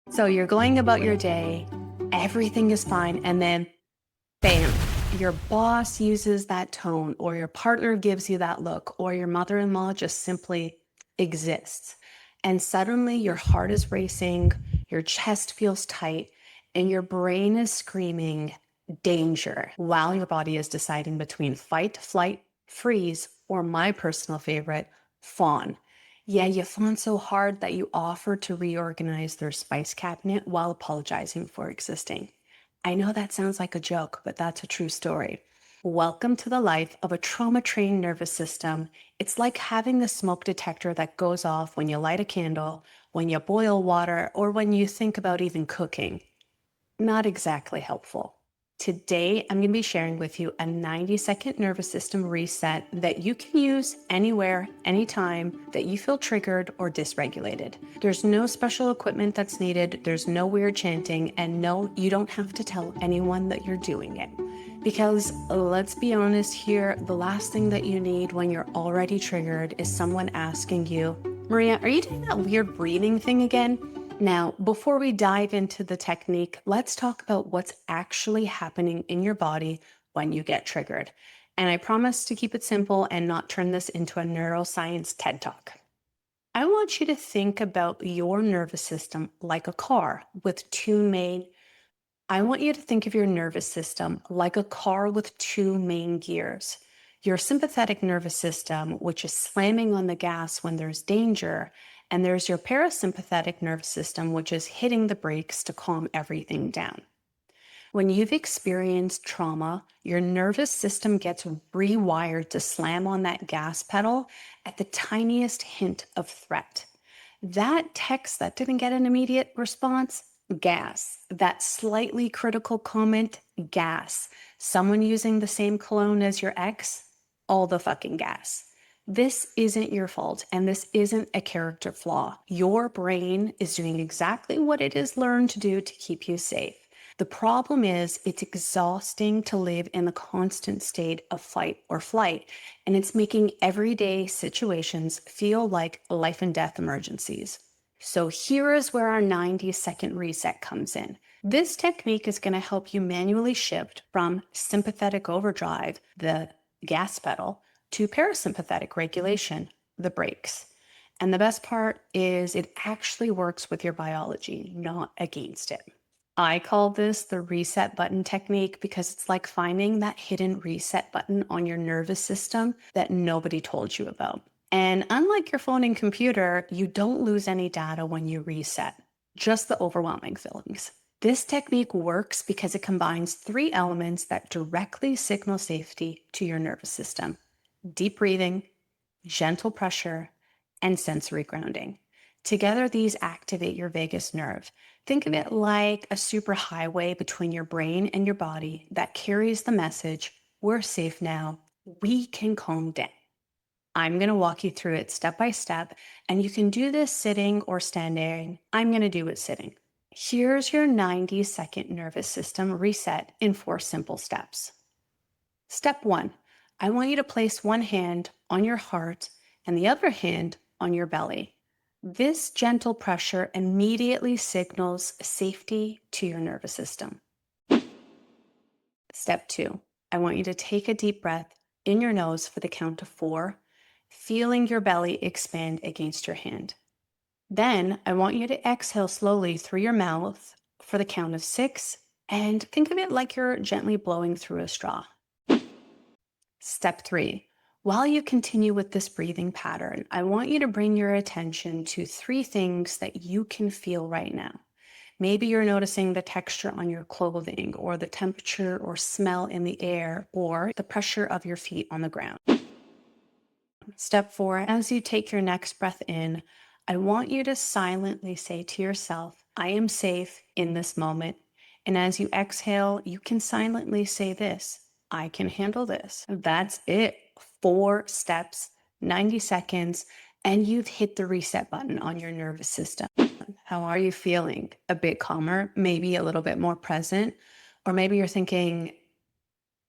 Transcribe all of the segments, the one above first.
So you're going about your day, everything is fine, and then bam, your boss uses that tone, or your partner gives you that look, or your mother-in-law just simply exists. And suddenly your heart is racing, your chest feels tight, and your brain is screaming danger while your body is deciding between fight, flight, freeze, or my personal favorite, fawn. Yeah, you fawn so hard that you offer to reorganize their spice cabinet while apologizing for existing. I know that sounds like a joke, but that's a true story. Welcome to the life of a trauma-trained nervous system. It's like having a smoke detector that goes off when you light a candle, when you boil water, or when you think about even cooking. Not exactly helpful. Today, I'm going to be sharing with you a 90-second nervous system reset that you can use anywhere, anytime that you feel triggered or dysregulated. There's no special equipment that's needed, there's no weird chanting, and no, you don't have to tell anyone that you're doing it. Because let's be honest here, the last thing that you need when you're already triggered is someone asking you, Maria, are you doing that weird breathing thing again? Now, before we dive into the technique, let's talk about what's actually happening in your body when you get triggered. And I promise to keep it simple and not turn this into a neuroscience TED Talk. I want you to think about your nervous system like a car with two main I want you to think of your nervous system like a car with two main gears. Your sympathetic nervous system, which is slamming on the gas when there's danger, and there's your parasympathetic nervous system, which is hitting the brakes to calm everything down. When you've experienced trauma, your nervous system gets rewired to slam on that gas pedal at the tiniest hint of threat. That text that didn't get an immediate response, gas. That slightly critical comment, gas. Someone using the same cologne as your ex, all the fucking gas. This isn't your fault, and this isn't a character flaw. Your brain is doing exactly what it has learned to do to keep you safe. The problem is it's exhausting to live in the constant state of fight or flight, and it's making everyday situations feel like life and death emergencies. So here is where our 90-second reset comes in. This technique is going to help you manually shift from sympathetic overdrive, the gas pedal, to parasympathetic regulation, the brakes. And the best part is it actually works with your biology, not against it. I call this the reset button technique because it's like finding that hidden reset button on your nervous system that nobody told you about. And unlike your phone and computer, you don't lose any data when you reset, just the overwhelming feelings. This technique works because it combines three elements that directly signal safety to your nervous system: deep breathing, gentle pressure, and sensory grounding. Together, these activate your vagus nerve. Think of it like a superhighway between your brain and your body that carries the message, we're safe now, we can calm down. I'm going to walk you through it step by step, and you can do this sitting or standing. I'm going to do it sitting. Here's your 90-second nervous system reset in 4 simple steps. Step 1, I want you to place one hand on your heart and the other hand on your belly. This gentle pressure immediately signals safety to your nervous system. Step 2, I want you to take a deep breath in your nose for the count of 4, feeling your belly expand against your hand. Then I want you to exhale slowly through your mouth for the count of 6, and think of it like you're gently blowing through a straw. Step 3, while you continue with this breathing pattern, I want you to bring your attention to 3 things that you can feel right now. Maybe you're noticing the texture on your clothing, or the temperature or smell in the air, or the pressure of your feet on the ground. Step 4, as you take your next breath in, I want you to silently say to yourself, I am safe in this moment. And as you exhale, you can silently say this, I can handle this. That's it. 4 steps, 90 seconds, and you've hit the reset button on your nervous system. How are you feeling? A bit calmer, maybe a little bit more present, or maybe you're thinking,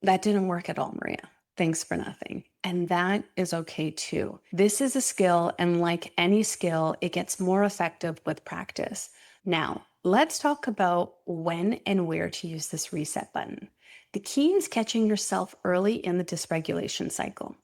that didn't work at all, Maria. Thanks for nothing. And that is okay too. This is a skill, and like any skill, it gets more effective with practice. Now, Let's talk about when and where to use this reset button. The key is catching yourself early in the dysregulation cycle.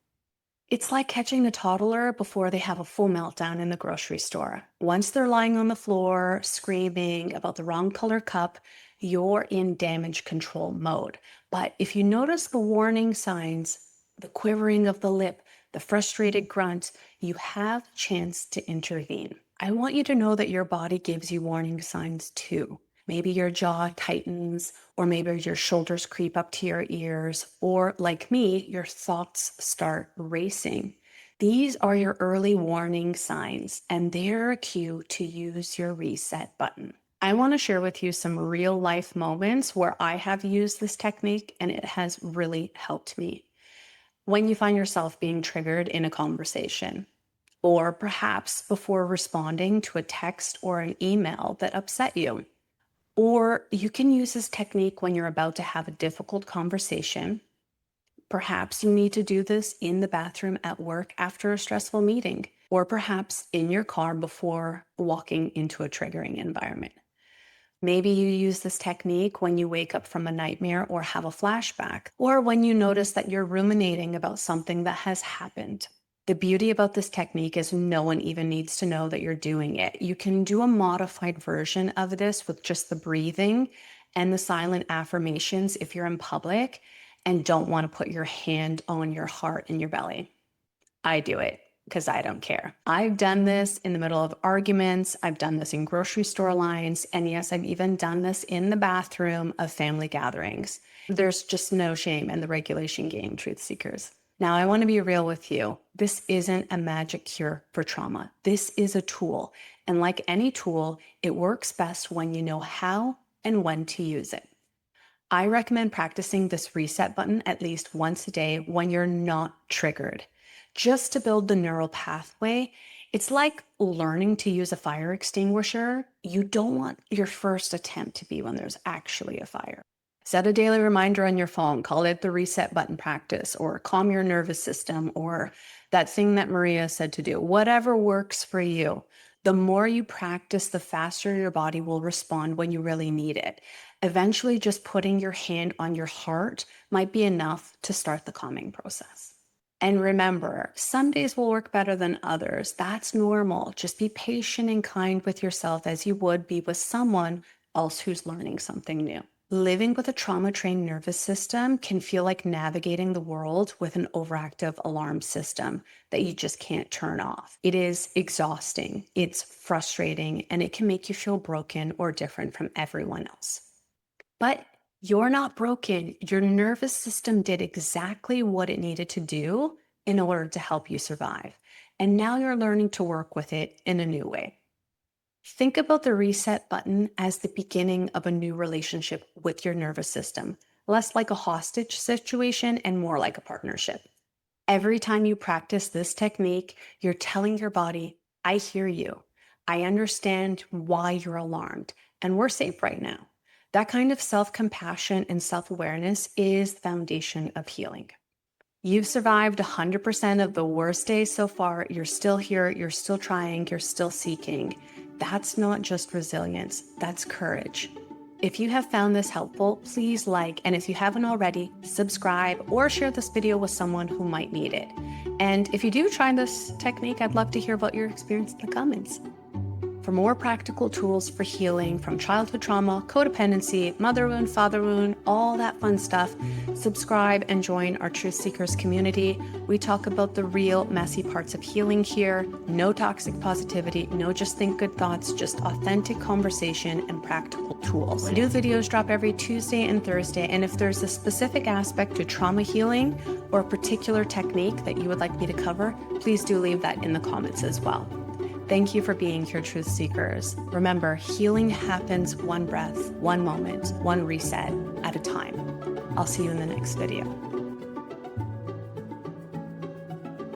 It's like catching a toddler before they have a full meltdown in the grocery store. Once they're lying on the floor, screaming about the wrong color cup, you're in damage control mode. But if you notice the warning signs, the quivering of the lip, the frustrated grunt, you have a chance to intervene. I want you to know that your body gives you warning signs too. Maybe your jaw tightens, or maybe your shoulders creep up to your ears, or like me, your thoughts start racing. These are your early warning signs, and they're a cue to use your reset button. I want to share with you some real life moments where I have used this technique and it has really helped me. When you find yourself being triggered in a conversation, or perhaps before responding to a text or an email that upset you. Or you can use this technique when you're about to have a difficult conversation. Perhaps you need to do this in the bathroom at work after a stressful meeting, or perhaps in your car before walking into a triggering environment. Maybe you use this technique when you wake up from a nightmare or have a flashback, or when you notice that you're ruminating about something that has happened. The beauty about this technique is no one even needs to know that you're doing it. You can do a modified version of this with just the breathing and the silent affirmations if you're in public and don't want to put your hand on your heart and your belly. I do it because I don't care. I've done this in the middle of arguments. I've done this in grocery store lines. And yes, I've even done this in the bathroom of family gatherings. There's just no shame in the regulation game, truth seekers. Now, I want to be real with you. This isn't a magic cure for trauma. This is a tool. And like any tool, it works best when you know how and when to use it. I recommend practicing this reset button at least once a day when you're not triggered, just to build the neural pathway. It's like learning to use a fire extinguisher. You don't want your first attempt to be when there's actually a fire. Set a daily reminder on your phone, call it the reset button practice, or calm your nervous system, or that thing that Maria said to do, whatever works for you. The more you practice, the faster your body will respond when you really need it. Eventually, just putting your hand on your heart might be enough to start the calming process. And remember, some days will work better than others. That's normal. Just be patient and kind with yourself as you would be with someone else who's learning something new. Living with a trauma-trained nervous system can feel like navigating the world with an overactive alarm system that you just can't turn off. It is exhausting, it's frustrating, and it can make you feel broken or different from everyone else. But you're not broken. Your nervous system did exactly what it needed to do in order to help you survive. And now you're learning to work with it in a new way. Think about the reset button as the beginning of a new relationship with your nervous system, less like a hostage situation and more like a partnership. Every time you practice this technique, you're telling your body, I hear you. I understand why you're alarmed, and we're safe right now. That kind of self-compassion and self-awareness is the foundation of healing. You've survived 100% of the worst days so far. You're still here. You're still trying. You're still seeking. That's not just resilience. That's courage. If you have found this helpful, please like, and if you haven't already, subscribe or share this video with someone who might need it. And if you do try this technique, I'd love to hear about your experience in the comments. For more practical tools for healing from childhood trauma, codependency, mother wound, father wound, all that fun stuff, subscribe and join our Truth Seekers community. We talk about the real messy parts of healing here. No toxic positivity, no just think good thoughts, just authentic conversation and practical tools. New videos drop every Tuesday and Thursday, and if there's a specific aspect to trauma healing or a particular technique that you would like me to cover, please do leave that in the comments as well. Thank you for being here, Truth Seekers. Remember, healing happens one breath, one moment, one reset at a time. I'll see you in the next video.